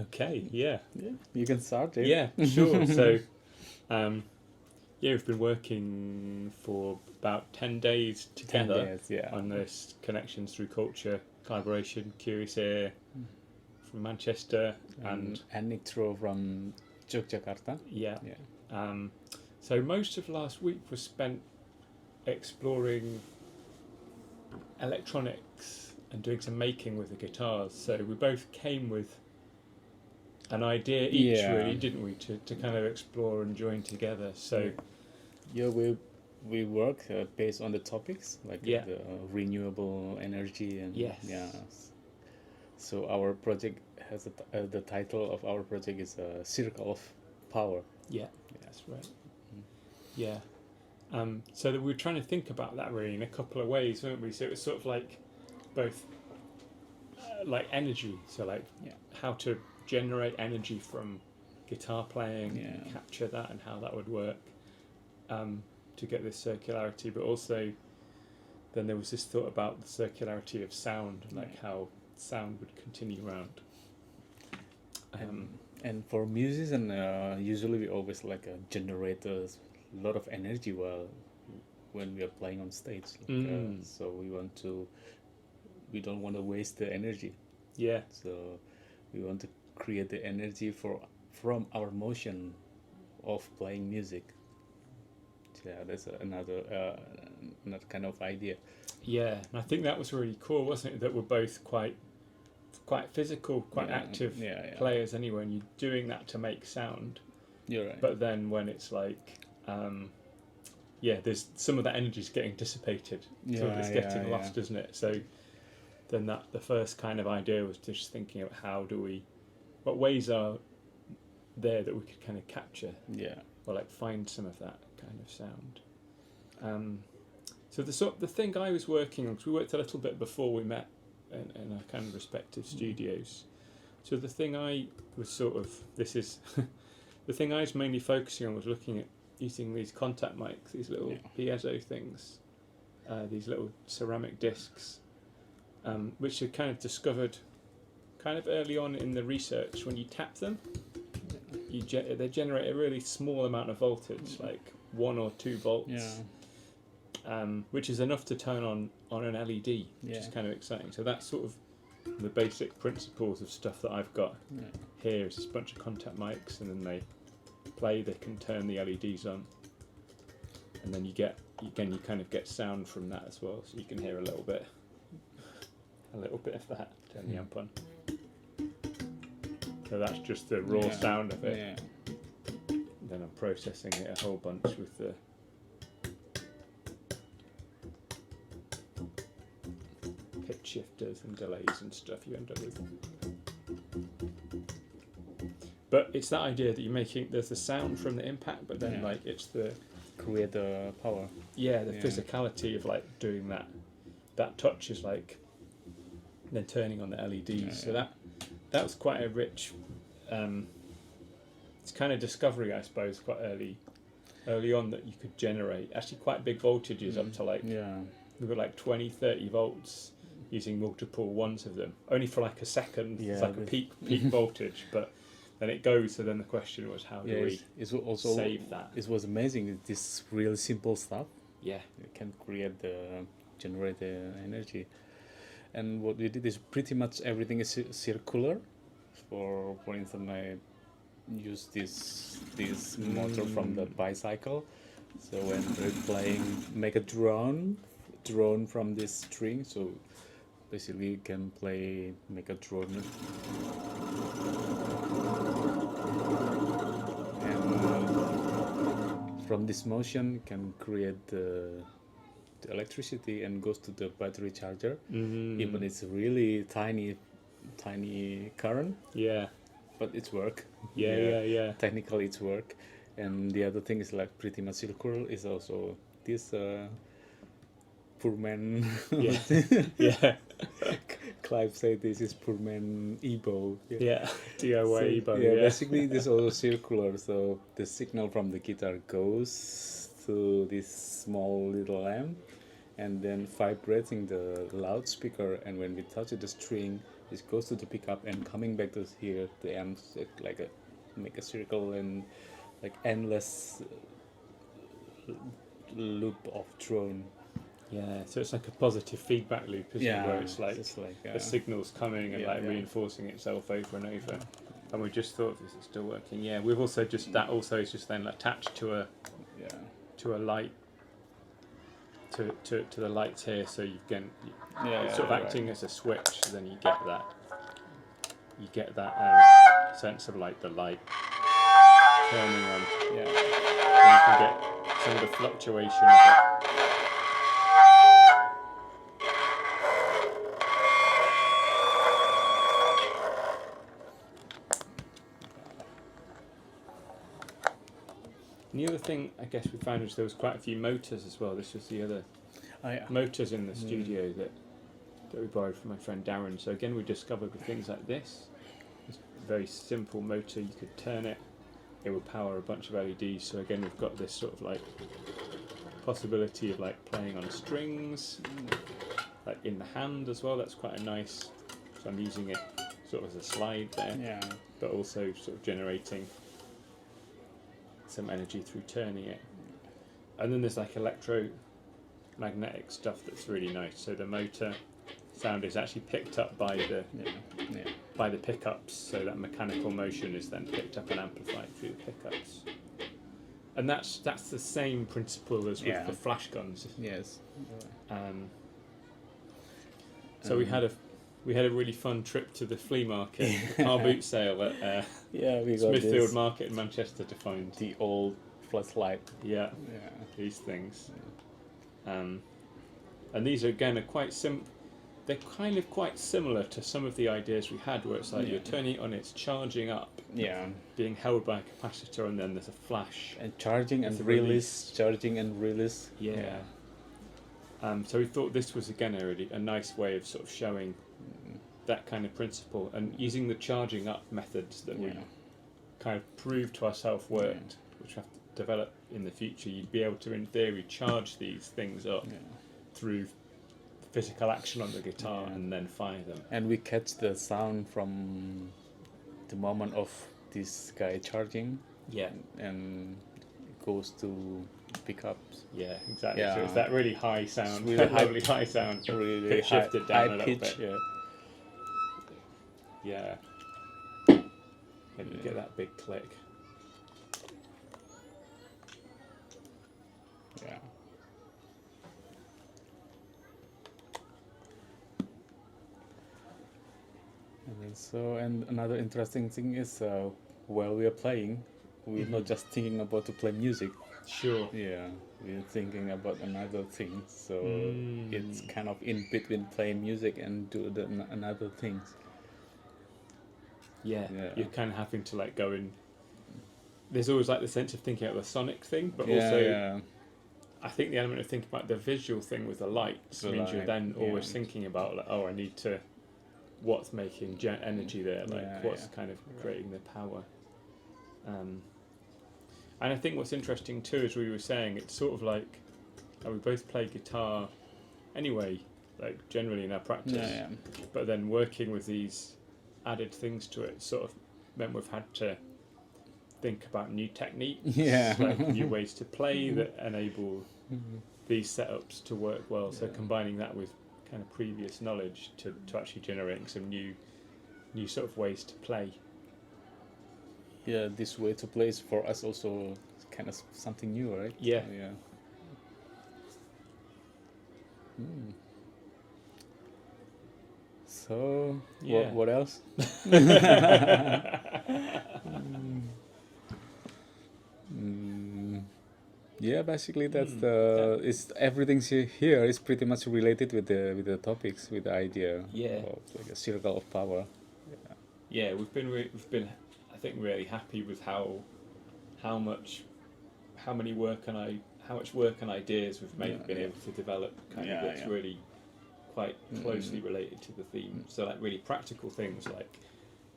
Okay, yeah. Yeah, you can start. Eh? Yeah, sure. So, yeah, we've been working for about 10 days 10 together days, yeah. on this Connections Through Culture collaboration. Curious Ear from Manchester and Ethnictro from Yogyakarta. yeah. Yeah. So most of last week was spent exploring electronics and doing some making with the guitars. So we both came with an idea each, Yeah. really, didn't we, to kind of explore and join together. So Yeah, we work based on the topics like Yeah. the renewable energy and Yes. yeah. So our project has the title of our project is Circle of Power. yeah, that's right. Yeah. So that we were trying to think about that really in a couple of ways, weren't we? So it was sort of like both like energy, so like Yeah. how to generate energy from guitar playing, Yeah. capture that and how that would work to get this circularity, but also then there was this thought about the circularity of sound, like how sound would continue around. And for musicians, usually we always like generate a lot of energy when we are playing on stage. So we don't want to waste the energy. Yeah. So we want to create the energy from our motion of playing music. Yeah, that's another kind of idea. Yeah, and I think that was really cool, wasn't it? That we're both quite physical, quite active players anyway, and you're doing that to make sound. You're right. But then when it's like, there's some of that energy's getting dissipated, so it's getting lost, isn't it? So then the first kind of idea was just thinking of what ways are there that we could kind of capture, or like find some of that kind of sound. So the thing I was working on, because we worked a little bit before we met in our kind of respective studios. So the thing I was the thing I was mainly focusing on was looking at using these contact mics, these little piezo things, these little ceramic discs, which I kind of discovered kind of early on in the research. When you tap them, they generate a really small amount of voltage, like 1 or 2 volts, which is enough to turn on an LED, which is kind of exciting. So that's sort of the basic principles of stuff that I've got here. Is this bunch of contact mics, and then they can turn the LEDs on, and then you kind of get sound from that as well. So you can hear a little bit of that. Turn the amp on. So that's just the raw sound of it. Then I'm processing it a whole bunch with the pitch shifters and delays and stuff you end up with. But it's that idea that there's the sound from the impact, but then like it's the create the power. Yeah, the physicality of like doing that. That touch is like then turning on the LEDs. So that was quite a rich. It's kind of discovery, I suppose, quite early on, that you could generate actually quite big voltages up to like we've got like 20-30 volts using multiple ones of them, only for like a second. It's like a peak voltage, but then it goes. So then the question was, how do we save that? It was amazing. This really simple stuff. Yeah, it can generate the energy. And what we did is pretty much everything is circular. For instance, I use this motor from the bicycle. So when we're playing, make a drone from this string. So basically, you can make a drone. And from this motion, you can create the electricity and goes to the battery charger. Even it's really tiny current. Yeah. But it's work. Yeah. Technically, it's work. And the other thing is like pretty much circular is also this poor man. Yeah. Clive said this is poor man EBO. Yeah. DIY EBO. Yeah. Basically, this is also circular. So the signal from the guitar goes to this small little lamp, and then vibrating the loudspeaker, and when we touch the string, it goes to the pickup and coming back to here the amps, like a make a circle and like endless loop of drone. Yeah, so it's like a positive feedback loop, isn't it? Where it's like, the signal's coming and reinforcing itself over and over. And we just thought, this is still working. Yeah, we've also just, that also is just then attached to a light, to the lights here, so you can, it's sort of acting as a switch, so then you get that sense of like the light turning on. Yeah. And you can get some of the fluctuation of it. And the other thing I guess we found was there was quite a few motors as well. This was the other motors in the studio that we borrowed from my friend Darren. So again, we discovered with things like this, it's a very simple motor. You could turn it, it would power a bunch of LEDs. So again, we've got this sort of like possibility of like playing on strings, like in the hand as well. That's quite a nice. So I'm using it sort of as a slide there, but also sort of generating some energy through turning it. And then there's like electromagnetic stuff that's really nice. So the motor sound is actually picked up by the pickups, so that mechanical motion is then picked up and amplified through the pickups. And that's the same principle as with the flash guns. Yes. So we had a really fun trip to the flea market, car boot sale at we got Smithfield Market in Manchester to find the old flashlight. These things. And these are quite they're kind of quite similar to some of the ideas we had, where it's like you're turning it on, it's charging up, being held by a capacitor, and then there's a flash. And charging and release, charging and release. So we thought this was again a nice way of sort of showing that kind of principle, and using the charging up methods that we kind of proved to ourselves worked, which we have to develop in the future. You'd be able to, in theory, charge these things up through physical action on the guitar and then fire them. And we catch the sound from the moment of this guy charging. And it goes to pickups. Yeah, exactly. So it's that really high sound, really high sound, really shifted down a little pitch, bit. And you get that big click. And another interesting thing is while we are playing, we're not just thinking about to play music. Sure. We're thinking about another thing. So it's kind of in between playing music and do another things. You're kind of having to like go in. There's always like the sense of thinking about the sonic thing, but also I think the element of thinking about the visual thing with the lights means you're then always thinking about like, I need to. What's making energy there? Like what's kind of creating the power? And I think what's interesting too, as we were saying, it's sort of like we both play guitar anyway, like generally in our practice. But then working with these added things to it sort of meant we've had to think about new techniques, like new ways to play that enable these setups to work well. So combining that with kind of previous knowledge to actually generating some new sort of ways to play. This way to play is for us also kind of something new, right? So what else? Basically that's is everything here is pretty much related with the topics, with the idea of like a circle of power. We've been I think really happy with how much work and ideas we've been able to develop that's really quite closely related to the theme. So like really practical things like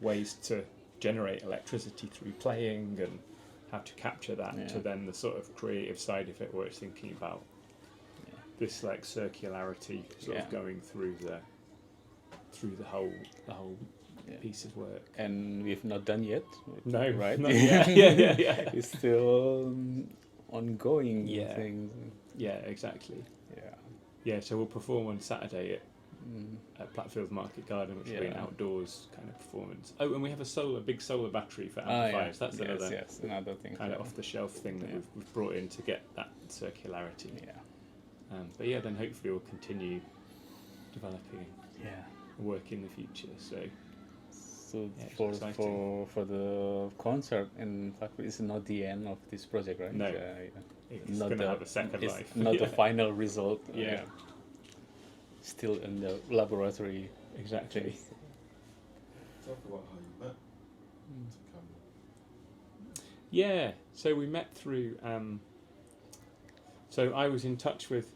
ways to generate electricity through playing and how to capture that, to then the sort of creative side of it where it's thinking about this like circularity sort of going through the whole piece of work. And we've not done yet. No, right? Not yet. yeah. It's still ongoing Yeah. things. Yeah, exactly. Yeah. Yeah, so we'll perform on Saturday at Plattfield Market Garden, which will be an outdoors kind of performance. Oh, and we have a big solar battery for amplifiers. That's another thing. Kind of off-the-shelf thing that we've brought in to get that circularity. Yeah. But yeah, then hopefully we'll continue developing work in the future. So for the concert, in fact, it's not the end of this project, right? No. It's not going to have a second life. Not the final result. Yeah. Still in the laboratory. Exactly. phase. Talk about how you met. Yeah, so we met through. So I was in touch with.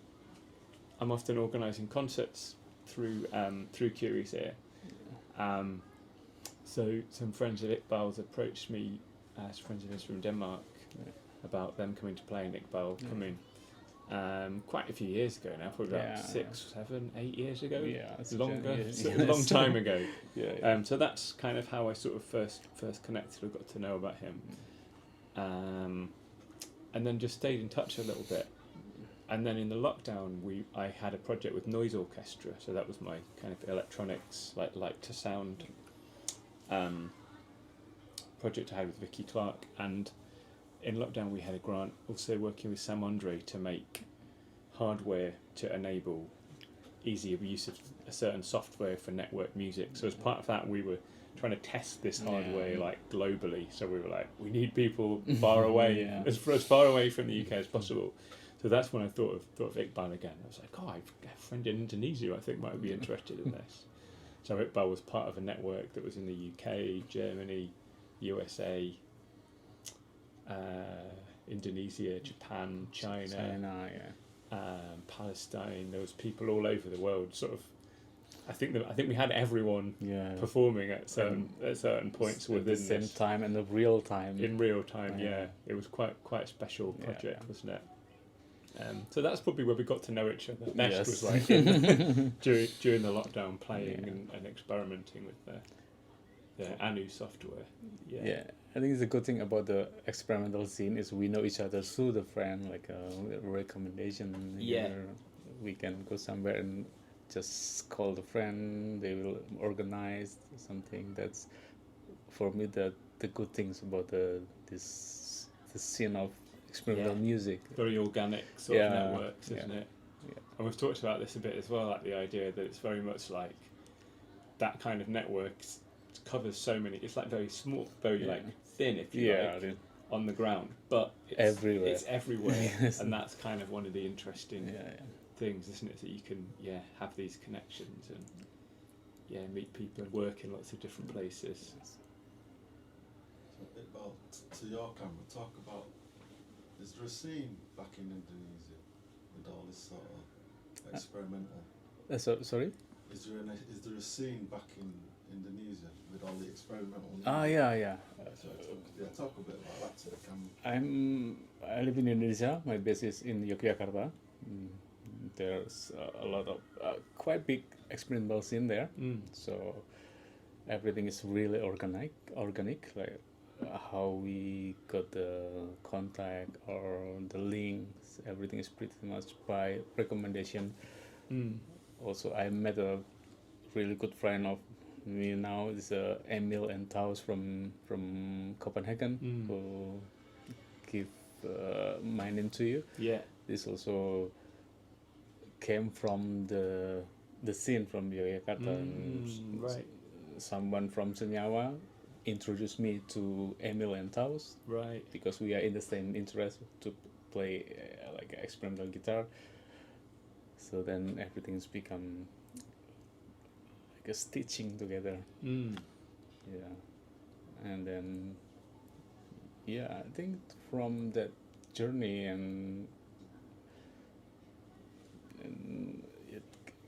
I'm often organising concerts through Curious Ear. So some friends at Ikbal's approached me, as friends of his from Denmark, about them coming to play in Ikbal coming. Quite a few years ago now, probably about 6, 7, 8 years ago. Yeah, it's longer, a long time ago. Yeah. So that's kind of how I sort of first connected or got to know about him, and then just stayed in touch a little bit. And then in the lockdown, I had a project with Noise Orchestra, so that was my kind of electronics, like to sound project I had with Vicky Clark. And in lockdown, we had a grant also working with Sam Andre to make hardware to enable easier use of a certain software for network music. So as part of that, we were trying to test this hardware like globally. So we were like, we need people far away, as far away from the UK as possible. So that's when I thought of Ikbal again. I was like, oh, I've got a friend in Indonesia I think might be interested in this. So Ikbal was part of a network that was in the UK, Germany, USA, Indonesia, Japan, China, Palestine. There was people all over the world. Sort of, I think we had everyone performing at certain points within the same time and the real time. In real time, it was quite a special project, wasn't it? So that's probably where we got to know each other best. Was like during the lockdown, playing and experimenting with the Anu software. Yeah, I think it's a good thing about the experimental scene is we know each other through the friend, like a recommendation. We can go somewhere and just call the friend. They will organize something. That's for me the good things about the scene of experimental music. Very organic sort of networks, isn't it? Yeah. And we've talked about this a bit as well, like the idea that it's very much like that kind of network covers so many. It's like very small, very like thin, if you like, on the ground, but it's everywhere. And that's kind of one of the interesting things, isn't it? That you can have these connections and meet people and work in lots of different places. So Ikbal, to your camera, talk about. Is there a scene back in Indonesia with all this sort of experimental? Sorry? Is there a scene back in Indonesia with all the experimental? Yeah. Talk a bit about that to the camera. I live in Indonesia. My base is in Yogyakarta. There's a lot of quite big experimental scene there. So everything is really organic. Like how we got the contact or the links, everything is pretty much by recommendation. Also, I met a really good friend of me now. Is Emil and Taus from Copenhagen, who give my name to you. Yeah, this also came from the scene from Yogyakarta. Right. Someone from Senyawa introduced me to Emil and Taus, right? Because we are in the same interest to play like experimental guitar. So then everything's become like a stitching together. Yeah, and then I think from that journey and it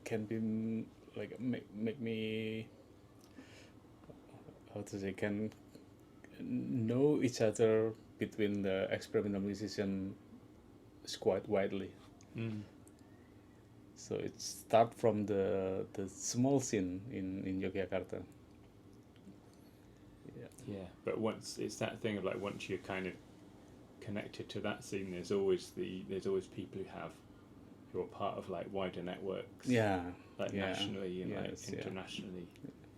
can be like make me. How to say, can know each other between the experimental musicians quite widely. So it start from the small scene in Yogyakarta. Yeah, but once it's that thing of like once you're kind of connected to that scene, there's always people who are part of like wider networks. Yeah. Like nationally and like Yes, internationally.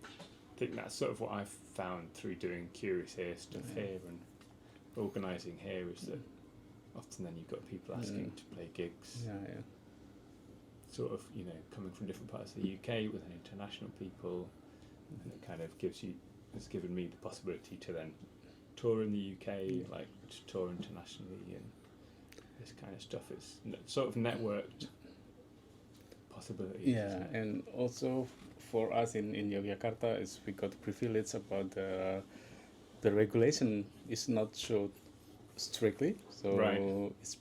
I think that's sort of what I've found through doing Curious Here stuff here and organising here is that often then you've got people asking to play gigs. Yeah. Sort of, coming from different parts of the UK with an international people, and it kind of has given me the possibility to then tour in the UK, like to tour internationally, and this kind of stuff. It's sort of networked possibilities. Yeah, and also for us in Yogyakarta, is we got privilege about the regulation is not so strictly, so it's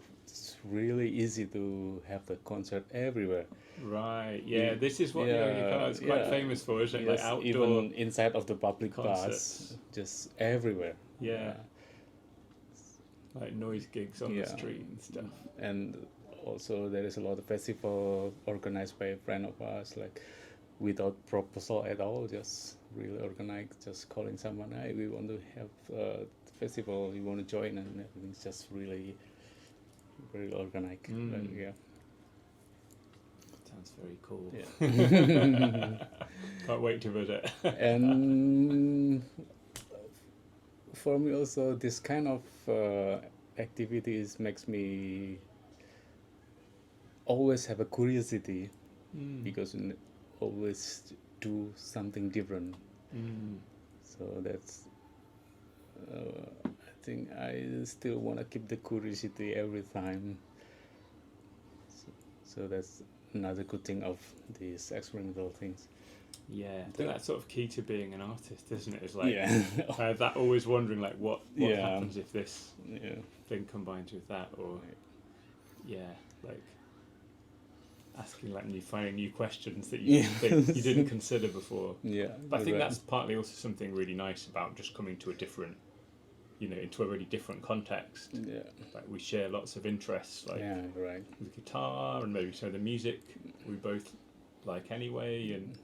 really easy to have the concert everywhere. Right. Yeah. This is what Yogyakarta is quite famous for, isn't it? Yes, like outdoor, even inside of the public concerts. bars, just everywhere. Yeah. Like noise gigs on the street and stuff. And also there is a lot of festival organized by a friend of ours, like without proposal at all, just really organized, just calling someone, hey, we want to have a festival, you want to join, and everything's just really very organized. Yeah. Sounds very cool. Yeah. Can't wait to visit. And for me also, this kind of activities makes me always have a curiosity because you always do something different. So that's I think I still want to keep the curiosity every time. So that's another good thing of these experimental things. Yeah, I think that's sort of key to being an artist, isn't it? It's like that always wondering like what happens if this thing combines with that, or like asking like finding new questions that you you didn't consider before. Yeah, but I think that's partly also something really nice about just coming to a different, into a really different context. Yeah, like we share lots of interests, like with guitar and maybe some of the music we both like anyway, and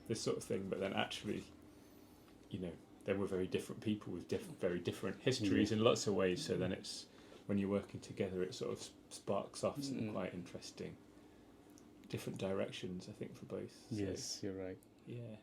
this sort of thing. But then actually, then we're very different people with very different histories in lots of ways. So then it's when you're working together, it sort of sparks off some quite interesting different directions, I think, for both. Yes, you're right. Yeah.